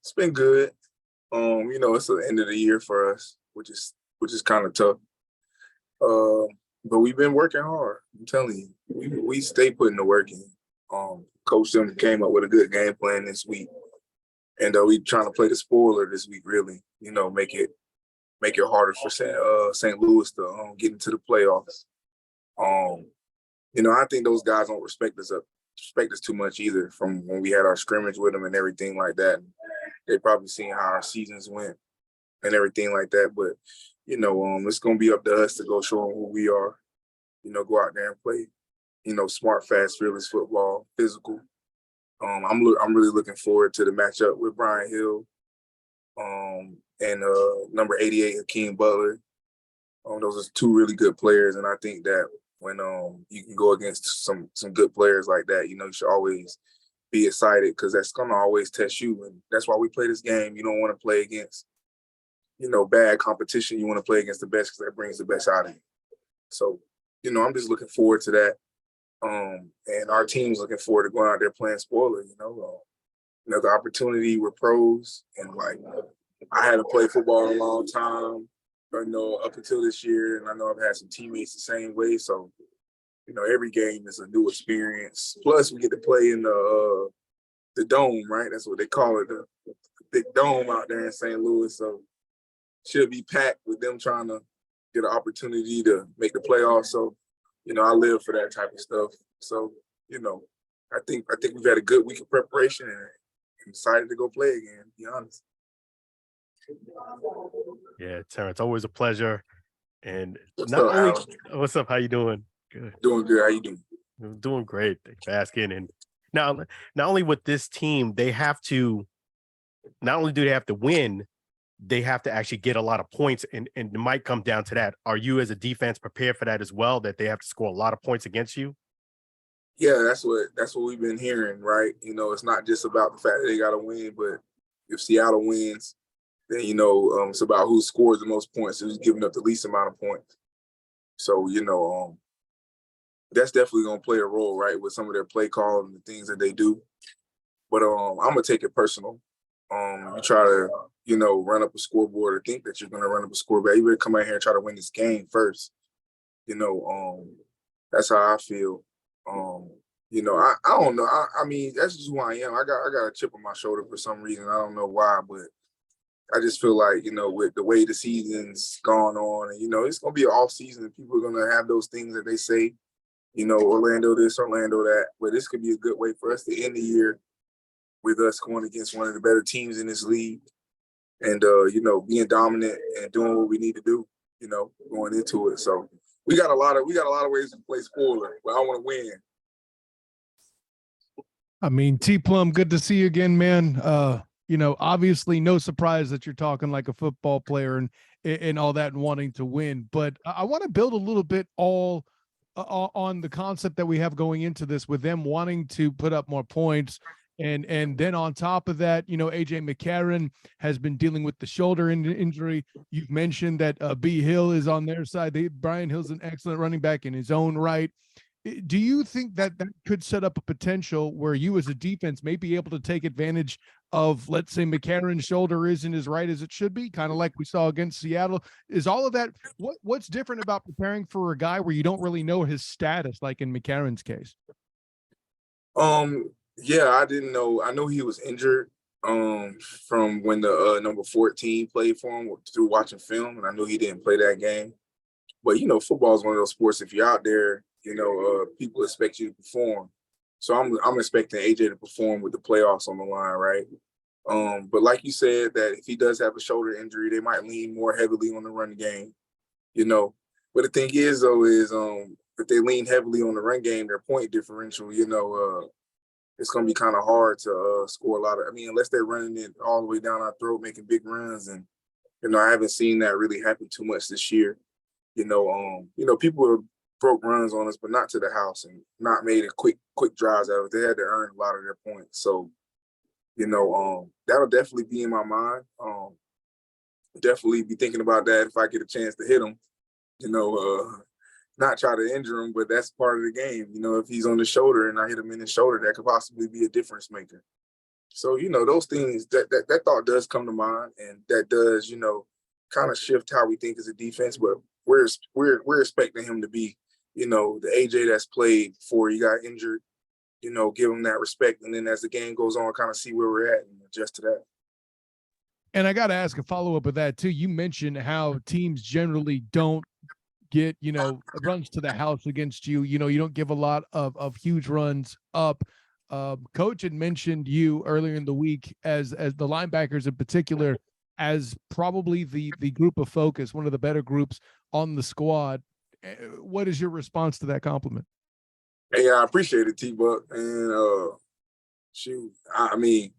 It's been good. It's the end of the year for us, which is kind of tough. Uh, but we've been working hard. I'm telling you, we stay putting the work in. Coach them came up with a good game plan this week, and we trying to play the spoiler this week. Really, make it harder for St. Louis to get into the playoffs. Um, I think those guys don't respect us too much either from when we had our scrimmage with them and everything like that. They probably seen how our seasons went and everything like that. But, it's going to be up to us to go show them who we are, go out there and play, smart, fast, fearless football, physical. I'm really looking forward to the matchup with Brian Hill and number 88, Hakeem Butler. Those are two really good players, and I think that when you can go against some good players like that, you should always be excited because that's gonna always test you, and that's why we play this game. You don't want to play against, bad competition. You want to play against the best because that brings the best out of you. So, I'm just looking forward to that, and our team's looking forward to going out there playing spoiler. The opportunity with pros, and like I hadn't played football in a long time. Up until this year, and I know I've had some teammates the same way. So, every game is a new experience. Plus, we get to play in the dome, right? That's what they call it, the big dome out there in St. Louis. So, should be packed with them trying to get an opportunity to make the playoffs. So, I live for that type of stuff. So, I think we've had a good week of preparation, and I'm excited to go play again. To be honest. Yeah, Terrance, always a pleasure. And What's not up, only Alan? what's up, how you doing? Good. Doing good. How you doing? I'm doing great. Thanks for asking. And now, not only with this team, they have to not only do they have to win, they have to actually get a lot of points, and it might come down to that. Are you as a defense prepared for that as well? That they have to score a lot of points against you? Yeah, that's what we've been hearing, right? It's not just about the fact that they got to win, but if Seattle wins, then it's about who scores the most points, who's giving up the least amount of points. So that's definitely gonna play a role, right, with some of their play calls and the things that they do. But I'm gonna take it personal. You try to run up a scoreboard or think that you're gonna run up a scoreboard. You better come out here and try to win this game first. That's how I feel. I don't know. I mean, that's just who I am. I got a chip on my shoulder for some reason. I don't know why, but I just feel like, with the way the season's gone on, and, it's going to be an off season, and people are going to have those things that they say, Orlando this, Orlando that. But this could be a good way for us to end the year with us going against one of the better teams in this league and, being dominant and doing what we need to do, going into it. So we got a lot of ways to play spoiler, but I want to win. I mean, T Plum, good to see you again, man. Obviously no surprise that you're talking like a football player and all that and wanting to win. But I want to build a little bit on the concept that we have going into this with them wanting to put up more points. And then on top of that, AJ McCarron has been dealing with the shoulder injury. You've mentioned that B Hill is on their side. Brian Hill's an excellent running back in his own right. Do you think that could set up a potential where you as a defense may be able to take advantage of, let's say, McCarron's shoulder isn't as right as it should be, kind of like we saw against Seattle? Is all of that what's different about preparing for a guy where you don't really know his status, like in McCarron's case? Yeah, I didn't know. I know he was injured from when the number 14 played for him through watching film, and I knew he didn't play that game. But football is one of those sports. If you're out there, people expect you to perform. So I'm expecting AJ to perform with the playoffs on the line, right? But like you said, that if he does have a shoulder injury, they might lean more heavily on the run game, But the thing is, though, is if they lean heavily on the run game, their point differential, it's going to be kind of hard to score a lot of. I mean, unless they're running it all the way down our throat, making big runs, and I haven't seen that really happen too much this year. People have broke runs on us, but not to the house, and not made it quick drives out of it. They had to earn a lot of their points. So, that'll definitely be in my mind. Definitely be thinking about that if I get a chance to hit him. Not try to injure him, but that's part of the game. If he's on the shoulder and I hit him in the shoulder, that could possibly be a difference maker. So, those things that thought does come to mind, and that does, kind of shift how we think as a defense. But we're expecting him to be, the AJ that's played before he got injured, give him that respect. And then as the game goes on, kind of see where we're at and adjust to that. And I got to ask a follow-up of that too. You mentioned how teams generally don't get, runs to the house against you. You don't give a lot of huge runs up. Coach had mentioned you earlier in the week as the linebackers in particular, as probably the group of focus, one of the better groups on the squad. What is your response to that compliment? Hey, I appreciate it, T-Buck. And shoot, I mean,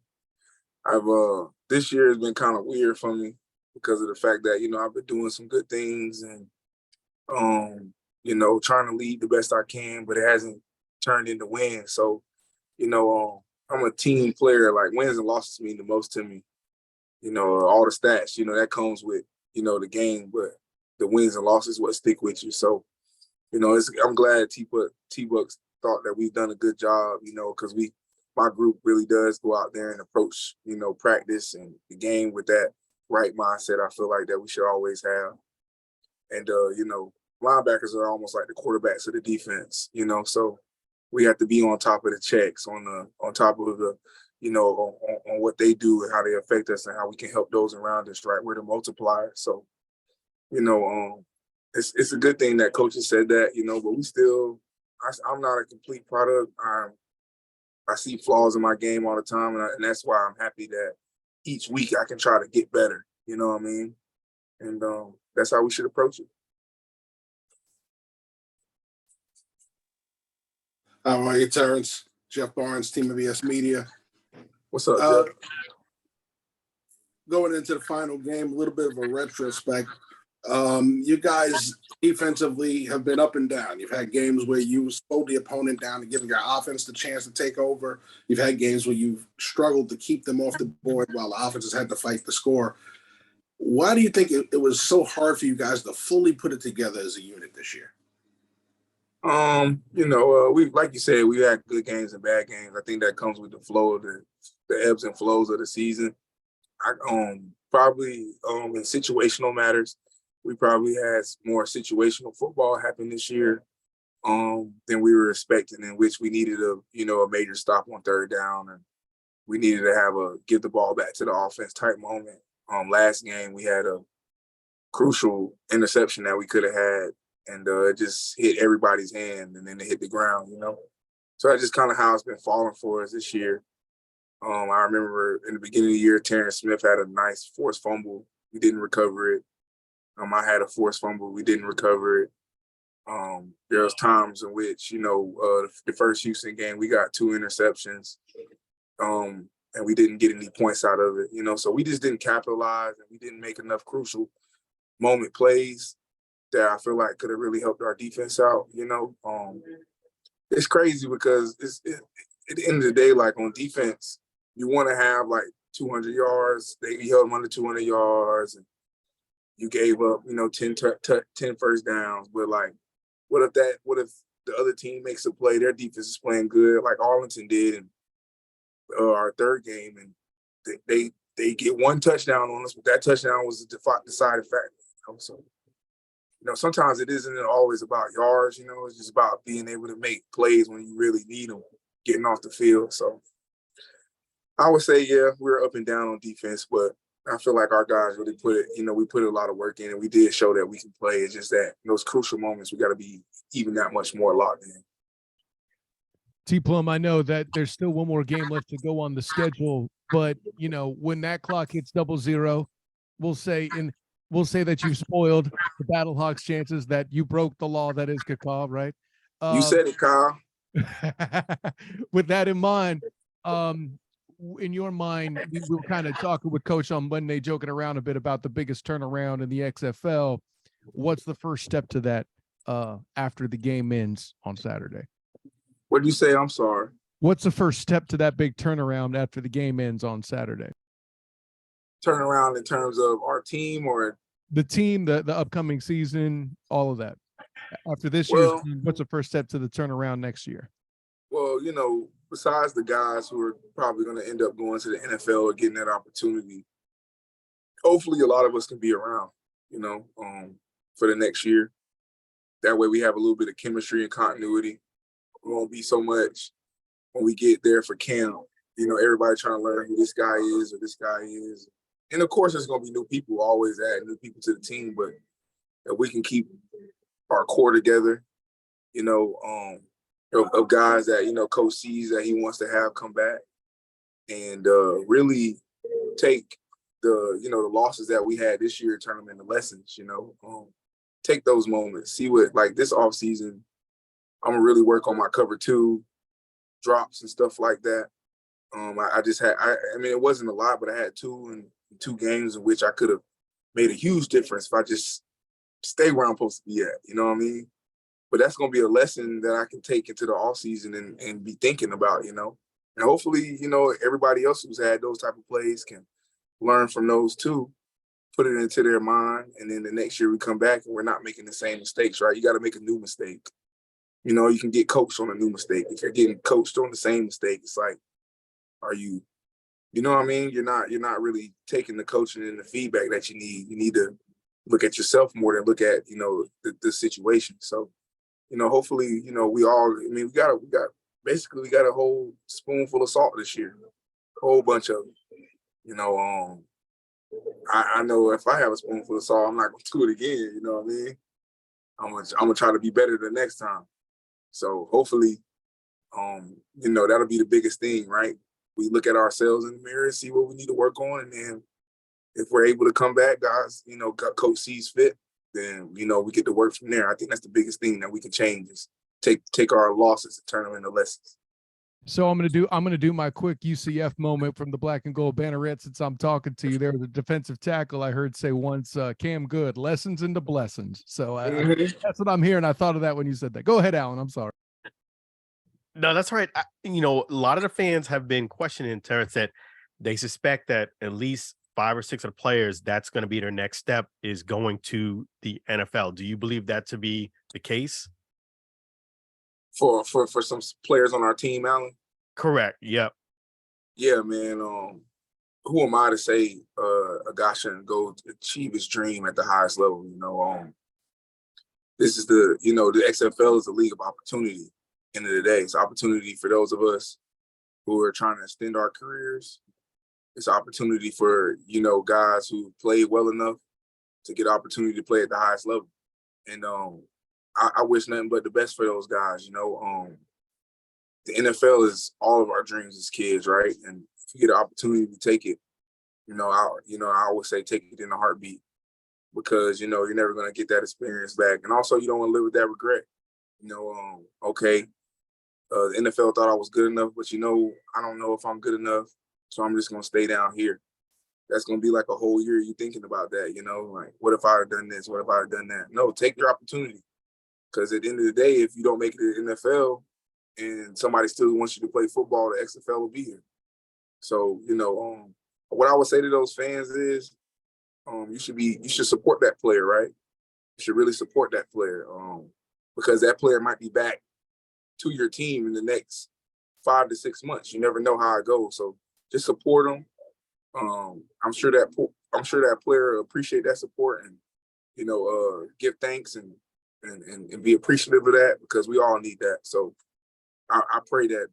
I've this year has been kind of weird for me because of the fact that, I've been doing some good things and trying to lead the best I can, but it hasn't turned into wins. So, I'm a team player. Like, wins and losses mean the most to me. All the stats, that comes with, the game, but the wins and losses what stick with you. So, I'm glad T-Bucks thought that we've done a good job, because my group really does go out there and approach, practice and the game with that right mindset. I feel like that we should always have. And, linebackers are almost like the quarterbacks of the defense, so we have to be on top of the checks, on top of the, on what they do and how they affect us and how we can help those around us, right? We're the multiplier. So, it's a good thing that coaches said that, but we still, I'm not a complete product. I see flaws in my game all the time, and that's why I'm happy that each week I can try to get better. You know what I mean? And that's how we should approach it. How are you, Terrance? Jeff Barnes, Team of ES Media. What's up, Jeff? Going into the final game, a little bit of a retrospect. You guys defensively have been up and down. You've had games where you slowed the opponent down and giving your offense the chance to take over. You've had games where you've struggled to keep them off the board while the offense has had to fight the score. Why do you think it was so hard for you guys to fully put it together as a unit this year? We, like you said, we had good games and bad games. I think that comes with the flow of the ebbs and flows of the season. Probably in situational matters, we probably had more situational football happen this year than we were expecting, in which we needed a major stop on third down, and we needed to have a give the ball back to the offense type moment. Last game we had a crucial interception that we could have had, and it just hit everybody's hand, and then it hit the ground, So that's just kind of how it's been falling for us this year. I remember in the beginning of the year, Terrence Smith had a nice forced fumble. We didn't recover it. I had a forced fumble. We didn't recover it. There was times in which, the first Houston game, we got 2 interceptions, and we didn't get any points out of it, So we just didn't capitalize, and we didn't make enough crucial moment plays that I feel like could have really helped our defense out, It's crazy because at the end of the day, like on defense, you want to have like 200 yards. They held them under 200 yards, and you gave up, 10 first downs. But like, what if the other team makes a play? Their defense is playing good, like Arlington did in our third game, and they get 1 touchdown on us, but that touchdown was the deciding factor. So, sometimes it isn't always about yards. It's just about being able to make plays when you really need them, getting off the field. So I would say, yeah, we're up and down on defense, but I feel like our guys really we put a lot of work in, and we did show that we can play. It's just that in those crucial moments, we got to be even that much more locked in. T-Plum, I know that there's still one more game left to go on the schedule, but when that clock hits 00, we'll say that you've spoiled the Battlehawks' chances, that you broke the law that is Kakaw, right? You said it, Kyle. With that in mind, in your mind, we were kind of talking with Coach on Monday, joking around a bit about the biggest turnaround in the XFL. What's the first step to that after the game ends on Saturday? What did you say? I'm sorry. What's the first step to that big turnaround after the game ends on Saturday? Turnaround in terms of our team or the team, the upcoming season, all of that. After this year's team, what's the first step to the turnaround next year? Well, besides the guys who are probably going to end up going to the NFL or getting that opportunity, hopefully a lot of us can be around, for the next year. That way we have a little bit of chemistry and continuity. It won't be so much when we get there for camp, everybody trying to learn who this guy is or this guy is. And of course, there's going to be new people, always add new people to the team, but if we can keep our core together, of guys that, Coach sees that he wants to have come back and really take the losses that we had this year, turn them into lessons, take those moments, see what, like this offseason, I'm going to really work on my cover two drops and stuff like that. I just had, it wasn't a lot, but I had two games in which I could have made a huge difference if I just stay where I'm supposed to be at, you know what I mean? But that's going to be a lesson that I can take into the off season and be thinking about, and hopefully, everybody else who's had those type of plays can learn from those too, put it into their mind. And then the next year we come back and we're not making the same mistakes, right? You got to make a new mistake. You can get coached on a new mistake. If you're getting coached on the same mistake, it's like, are you, you know what I mean? You're not really taking the coaching and the feedback that you need. You need to look at yourself more than look at, the situation. So, hopefully, we all, we got a whole spoonful of salt this year, a whole bunch of it. I know if I have a spoonful of salt, I'm not going to do it again. You know what I mean? I'm gonna try to be better the next time. So hopefully, that'll be the biggest thing, right? We look at ourselves in the mirror and see what we need to work on. And then if we're able to come back, guys, coach sees fit, then, we get to work from there. I think that's the biggest thing that we can change is take our losses and turn them into lessons. So I'm gonna do my quick UCF moment from the black and gold banneret since I'm talking to you. There was a defensive tackle I heard say once, Cam Good, lessons into blessings. So that's what I'm hearing. I thought of that when you said that. Go ahead, Alan. I'm sorry. No, that's right. A lot of the fans have been questioning Terrance that they suspect that at least 5 or 6 of the players, that's going to be their next step is going to the NFL. Do you believe that to be the case? For some players on our team, Alan? Correct. Yep. Yeah, man. Who am I to say a guy shouldn't go to achieve his dream at the highest level? This is the XFL is a league of opportunity. End of the day, it's opportunity for those of us who are trying to extend our careers. It's opportunity for guys who play well enough to get opportunity to play at the highest level. And I wish nothing but the best for those guys. The NFL is all of our dreams as kids, right? And if you get an opportunity to take it, I always say take it in a heartbeat because you're never going to get that experience back, and also you don't want to live with that regret. Okay, the NFL thought I was good enough, but I don't know if I'm good enough, so I'm just going to stay down here. That's going to be like a whole year you thinking about that. Like what if I had done this? What if I had done that? No, take your opportunity. Because at the end of the day, if you don't make it to the NFL and somebody still wants you to play football, the XFL will be here. So, what I would say to those fans is you should support that player, right? You should really support that player because that player might be back to your team in the next 5 to 6 months. You never know how it goes. So just support them. I'm sure that player appreciate that support and, give thanks and be appreciative of that because we all need that. So I pray that,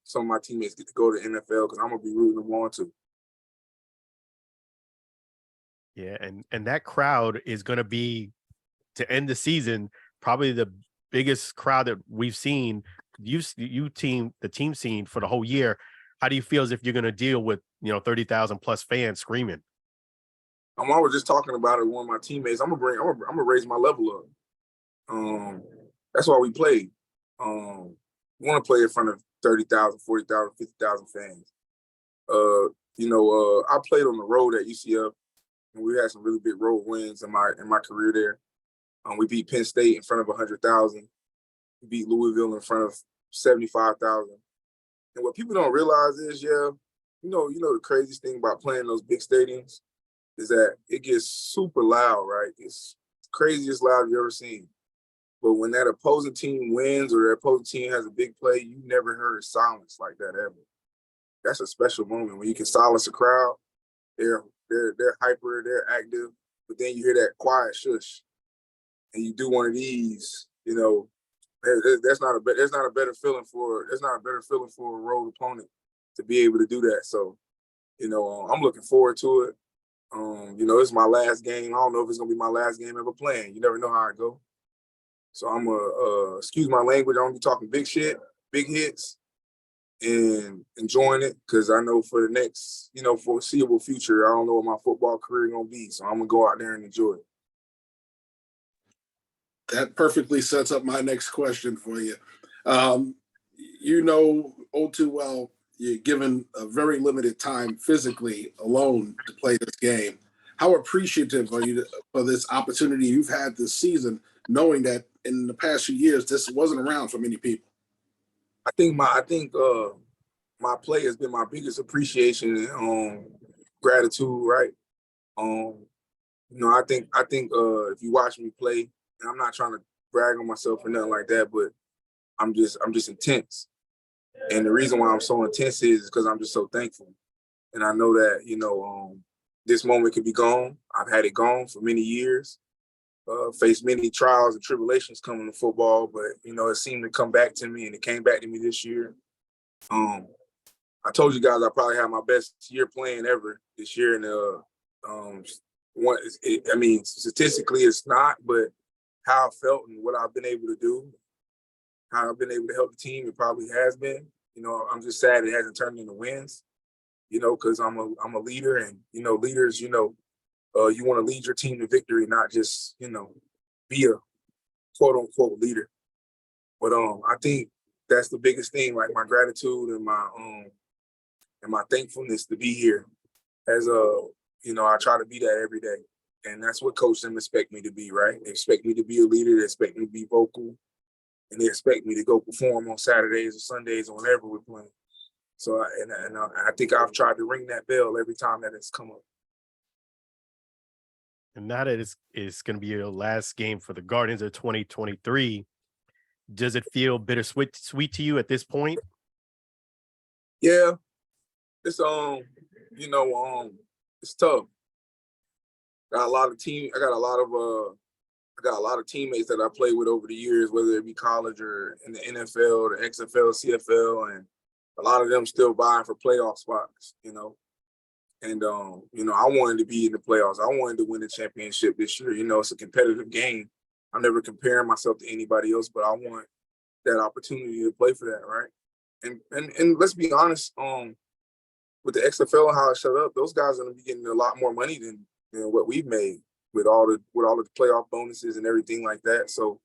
some of my teammates get to go to the NFL because I'm going to be rooting them on too. Yeah, and that crowd is going to be, to end the season, probably the biggest crowd that we've seen, the team seen for the whole year. How do you feel as if you're going to deal with, 30,000 plus fans screaming? I was just talking about it with one of my teammates. I'm gonna raise my level up. That's why we played. We want to play in front of 30,000, 40,000, 50,000 fans. I played on the road at UCF, and we had some really big road wins in my career there. We beat Penn State in front of 100,000. We beat Louisville in front of 75,000. And what people don't realize is, the craziest thing about playing those big stadiums is that it gets super loud, right? It's the craziest loud you've ever seen. But when that opposing team wins or that opposing team has a big play, you never heard silence like that ever. That's a special moment when you can silence a crowd. They're hyper, they're active, but then you hear that quiet shush, and you do one of these. There's not a better feeling for a road opponent to be able to do that. So, I'm looking forward to it. It's my last game. I don't know if it's gonna be my last game ever playing. You never know how it go. So I'm excuse my language. I'm gonna be talking big shit, big hits, and enjoying it because I know for the next, foreseeable future, I don't know what my football career gonna be. So I'm gonna go out there and enjoy it. That perfectly sets up my next question for you. All too well, you're given a very limited time physically alone to play this game. How appreciative are you for this opportunity you've had this season, knowing that in the past few years, this wasn't around for many people? I think my play has been my biggest appreciation and gratitude, right? I think if you watch me play, and I'm not trying to brag on myself or nothing like that, but I'm just intense. And the reason why I'm so intense is because I'm just so thankful. And I know that, this moment could be gone. I've had it gone for many years, faced many trials and tribulations coming to football, but, it seemed to come back to me, and it came back to me this year. I told you guys I probably had my best year playing ever this year. And statistically it's not, but how I felt and what I've been able to do, how I've been able to help the team, it probably has been. I'm just sad it hasn't turned into wins, because I'm a leader, and, leaders, you want to lead your team to victory, not just, be a quote unquote leader. But I think that's the biggest thing, like my gratitude and my thankfulness to be here. As I try to be that every day. And that's what coach them expect me to be, right? They expect me to be a leader, they expect me to be vocal, and they expect me to go perform on Saturdays or Sundays or whenever we're playing. So I think I've tried to ring that bell every time that it's come up. And now that it's going to be your last game for the Guardians of 2023, does it feel bittersweet to you at this point? Yeah, it's it's tough. I got a lot of teammates that I played with over the years, whether it be college or in the NFL, the XFL, CFL, and a lot of them still vying for playoff spots, And I wanted to be in the playoffs. I wanted to win the championship this year. It's a competitive game. I'm never comparing myself to anybody else, but I want that opportunity to play for that, right? And let's be honest, with the XFL and how it's set up, those guys are going to be getting a lot more money than what we've made with all the playoff bonuses and everything like that. So,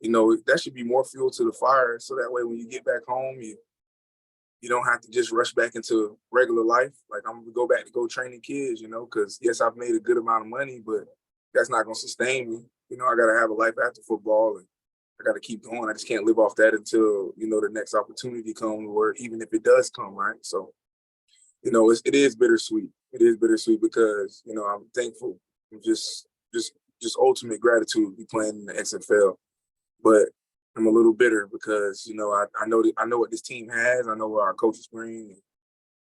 that should be more fuel to the fire. So that way, when you get back home, you don't have to just rush back into regular life. Like, I'm gonna go back to go training kids, because yes, I've made a good amount of money, but that's not gonna sustain me. I gotta have a life after football, and I gotta keep going. I just can't live off that until the next opportunity comes, or even if it does come, right? So, it is bittersweet. It is bittersweet because I'm thankful. I'm just ultimate gratitude to be playing in the XFL, but I'm a little bitter because I know what this team has. I know what our coaches bring. And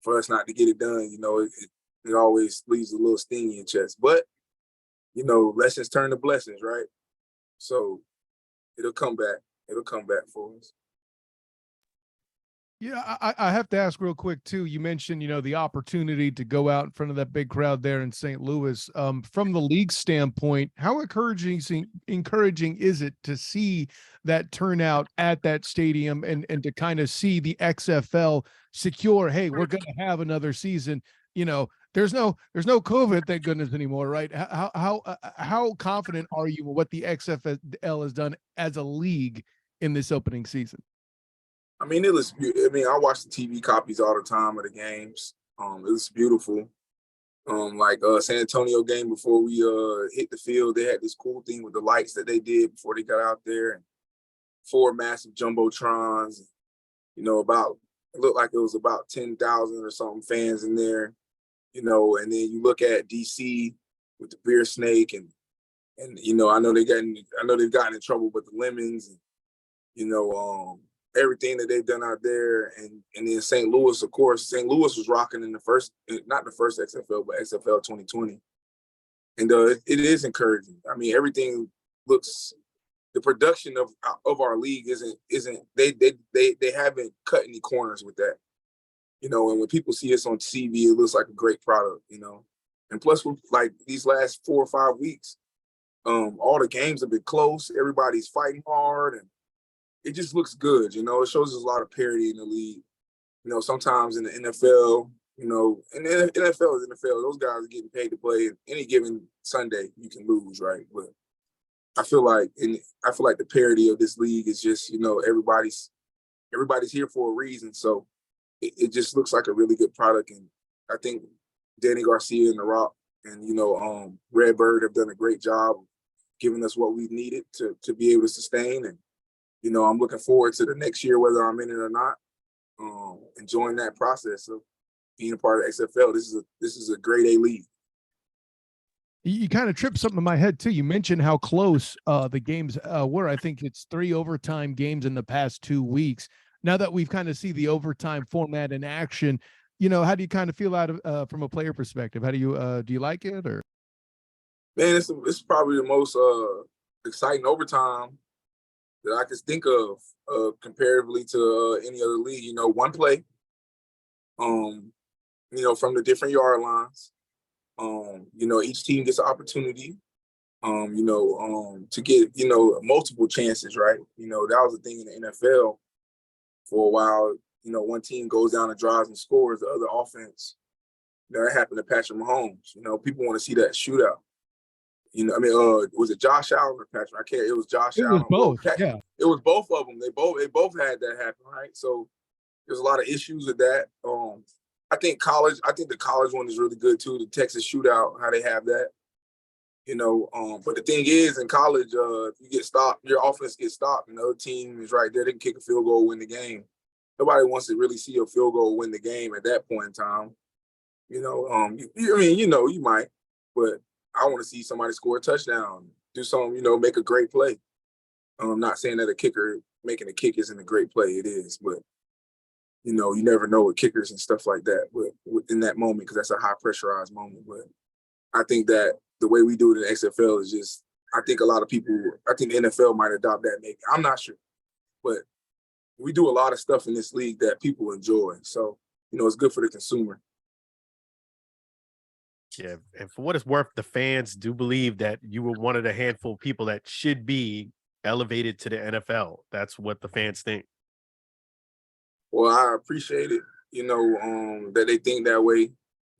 for us not to get it done, it always leaves a little sting in your chest. But lessons turn to blessings, right? So it'll come back. It'll come back for us. Yeah, I have to ask real quick too. You mentioned, the opportunity to go out in front of that big crowd there in St. Louis. From the league standpoint, how encouraging is it to see that turnout at that stadium and to kind of see the XFL secure? Hey, we're going to have another season. There's no COVID, thank goodness, anymore, right? How confident are you in what the XFL has done as a league in this opening season? I I watch the TV copies all the time of the games. It was beautiful. San Antonio game before we hit the field, they had this cool thing with the lights that they did before they got out there, and 4 massive jumbotrons. It looked like it was about 10,000 or something fans in there. And then you look at DC with the beer snake, and And I know they've gotten in trouble with the lemons and everything that they've done out there, and then St. Louis, of course. St. Louis was rocking in not the first XFL, but XFL 2020, and it is encouraging. I mean, everything looks. The production of our league isn't they haven't cut any corners with that, and when people see us on TV, it looks like a great product, and plus, like these last 4 or 5 weeks, all the games have been close. Everybody's fighting hard, and it just looks good. It shows us a lot of parity in the league. Sometimes in the NFL, and the NFL is NFL. Those guys are getting paid to play. Any given Sunday, you can lose, right? But I feel like the parity of this league is just, everybody's here for a reason. So it just looks like a really good product. And I think Dany, Garcia, and The Rock and Redbird have done a great job of giving us what we needed to be able to sustain. And I'm looking forward to the next year, whether I'm in it or not, enjoying that process of being a part of XFL. This is a grade A league. You kind of tripped something in my head too. You mentioned how close the games were. I think it's 3 overtime games in the past 2 weeks. Now that we've kind of see the overtime format in action, how do you kind of feel from a player perspective? How do you like it, or? Man, it's probably the most exciting overtime that I can think of comparatively to any other league. One play, from the different yard lines. Each team gets an opportunity, to get, multiple chances, right? That was the thing in the NFL for a while. One team goes down and drives and scores, the other offense. That happened to Patrick Mahomes. People want to see that shootout. Was it Josh Allen or Patrick? I can't. It was Josh Allen. It was both. Yeah. It was both of them. They both had that happen, right? So there's a lot of issues with that. I think the college one is really good too. The Texas shootout, how they have that. But the thing is, in college, if you get stopped, your offense gets stopped, and the other team is right there. They can kick a field goal, win the game. Nobody wants to really see a field goal win the game at that point in time. You might, but I want to see somebody score a touchdown, do something, make a great play. I'm not saying that a kicker making a kick isn't a great play. It is, but you never know with kickers and stuff like that in that moment, because that's a high pressurized moment. But I think that the way we do it in XFL is just, I think the NFL might adopt that maybe. I'm not sure, but we do a lot of stuff in this league that people enjoy. So, it's good for the consumer. Yeah, and for what it's worth, the fans do believe that you were one of the handful of people that should be elevated to the NFL. That's what the fans think. Well, I appreciate it, that they think that way.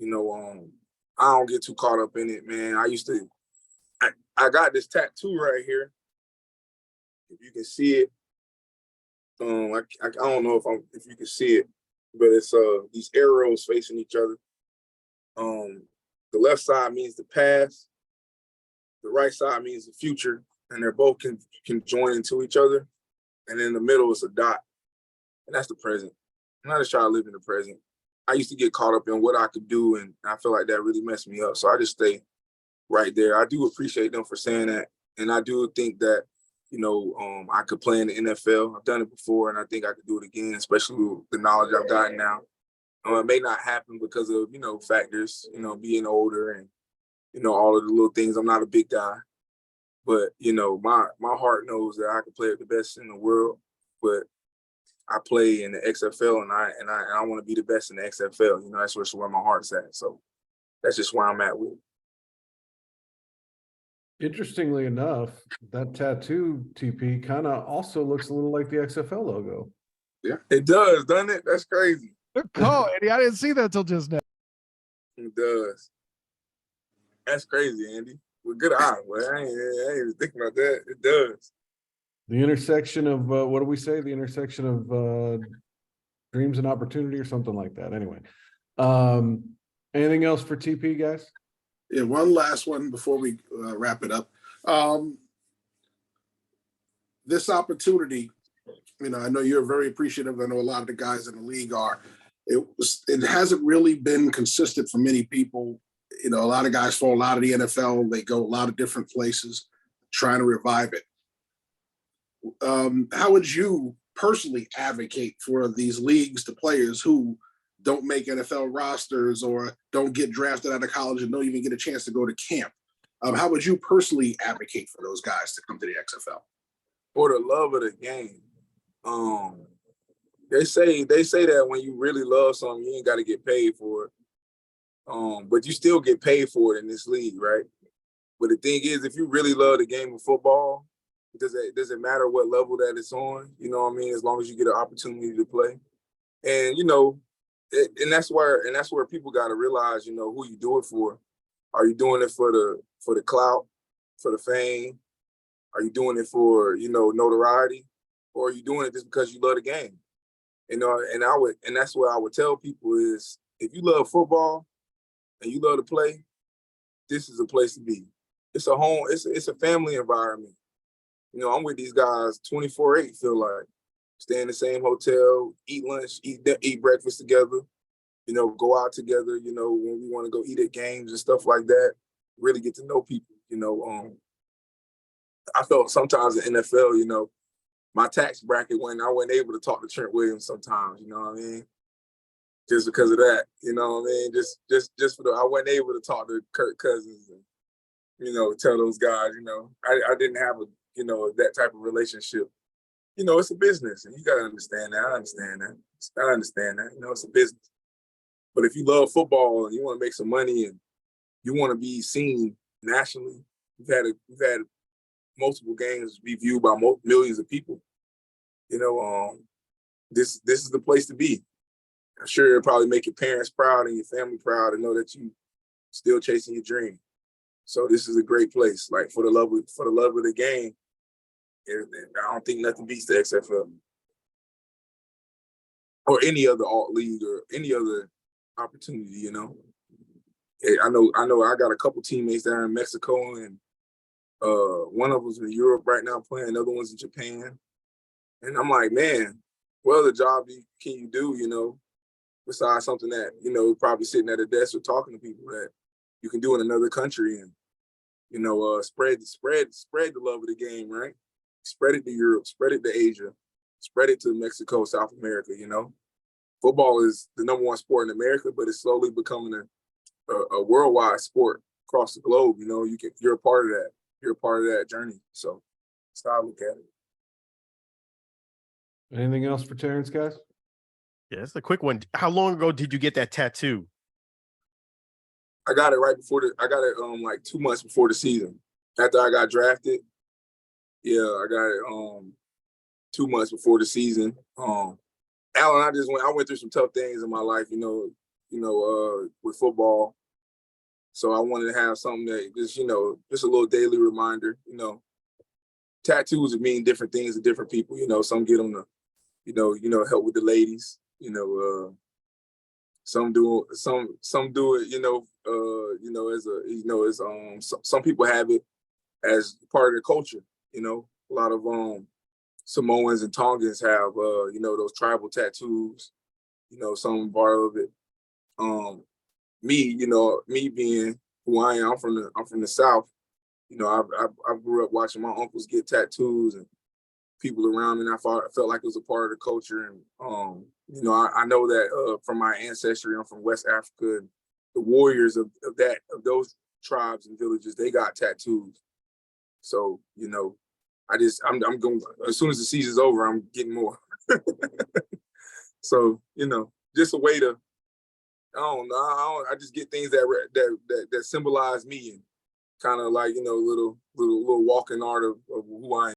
I don't get too caught up in it, man. I got this tattoo right here. If you can see it, I don't know if you can see it, but it's these arrows facing each other. The left side means the past, the right side means the future, and they're both can join into each other. And in the middle is a dot, and that's the present. And I just try to live in the present. I used to get caught up in what I could do, and I feel like that really messed me up. So I just stay right there. I do appreciate them for saying that, and I do think that I could play in the NFL. I've done it before, and I think I could do it again, especially with the knowledge I've gotten now. It may not happen because of, factors, being older and, all of the little things. I'm not a big guy, but, my heart knows that I can play at the best in the world, but I play in the XFL and I want to be the best in the XFL. That's just where my heart's at. So that's just where I'm at with it. Interestingly enough, that tattoo, TP, kind of also looks a little like the XFL logo. Yeah, it does, doesn't it? That's crazy. Good call, Andy. I didn't see that till just now. It does. That's crazy, Andy. With good eye. Well, I ain't even thinking about that. It does. The intersection of what do we say? The intersection of dreams and opportunity, or something like that. Anyway, anything else for TP, guys? Yeah, one last one before we wrap it up. This opportunity, I know you're very appreciative. I know a lot of the guys in the league are. It hasn't really been consistent for many people You know, a lot of guys fall out of the NFL. They go a lot of different places trying to revive it. How would you personally advocate for these leagues to players who don't make NFL rosters or don't get drafted out of college and don't even get a chance to go to camp? How would you personally advocate for those guys to come to the XFL? For the love of the game. They say that when you really love something, you ain't got to get paid for it. But you still get paid for it in this league, right? But the thing is, if you really love the game of football, it doesn't matter what level that it's on, you know what I mean, as long as you get an opportunity to play. And, you know, and that's where people got to realize, you know, who you do it for. Are you doing it for the clout, for the fame? Are you doing it for, you know, notoriety? Or are you doing it just because you love the game? You know, and that's what I would tell people is, if you love football and you love to play, this is a place to be. It's a home, it's a family environment. You know, I'm with these guys 24/8, feel like. Stay in the same hotel, eat lunch, eat breakfast together, you know, go out together, you know, when we want to go eat at games and stuff like that, really get to know people, you know. I felt sometimes in NFL, you know, my tax bracket when I wasn't able to talk to Trent Williams sometimes, you know what I mean? Just because of that, you know what I mean? Just for I wasn't able to talk to Kirk Cousins and, you know, tell those guys, you know, I didn't have a, you know, that type of relationship. You know, it's a business, and you got to understand that. I understand that. You know, it's a business. But if you love football and you want to make some money and you want to be seen nationally, we've had multiple games be viewed by millions of people. You know, this is the place to be. I'm sure it'll probably make your parents proud and your family proud to know that you still chasing your dream. So this is a great place. Like for the love of the game, I don't think nothing beats the XFL or any other alt league or any other opportunity. You know, I know. I got a couple teammates there in Mexico, and one of them's in Europe right now playing. Another one's in Japan, and I'm like, man, what other job can you do? You know, besides something that, you know, probably sitting at a desk or talking to people that you can do in another country, and, you know, spread the love of the game, right? Spread it to Europe, spread it to Asia, spread it to Mexico, South America, you know? Football is the #1 sport in America, but it's slowly becoming a worldwide sport across the globe. You know, you're a part of that. You're a part of that journey. So that's how I look at it. Anything else for Terrance, guys? Yeah, it's a quick one. How long ago did you get that tattoo? I got it like 2 months before the season. After I got drafted. Yeah, I got it 2 months before the season. Alan, I went through some tough things in my life, you know, with football. So I wanted to have something that just, you know, just a little daily reminder, you know. Tattoos mean different things to different people, you know. Some get them to, you know, help with the ladies, you know, some do it, you know, as a, you know, as some people have it as part of their culture, you know. A lot of Samoans and Tongans have you know, those tribal tattoos, you know, some part of it. Me, you know, me being who I am, I'm from the South, you know, I grew up watching my uncles get tattoos and people around me, and I felt like it was a part of the culture. And you know, I know that from my ancestry, I'm from West Africa, and the warriors of those tribes and villages, they got tattoos. So, you know, I'm going, as soon as the season's over, I'm getting more. So, you know, just a way to, I just get things that symbolize me, and kind of like, you know, little walking art of who I am.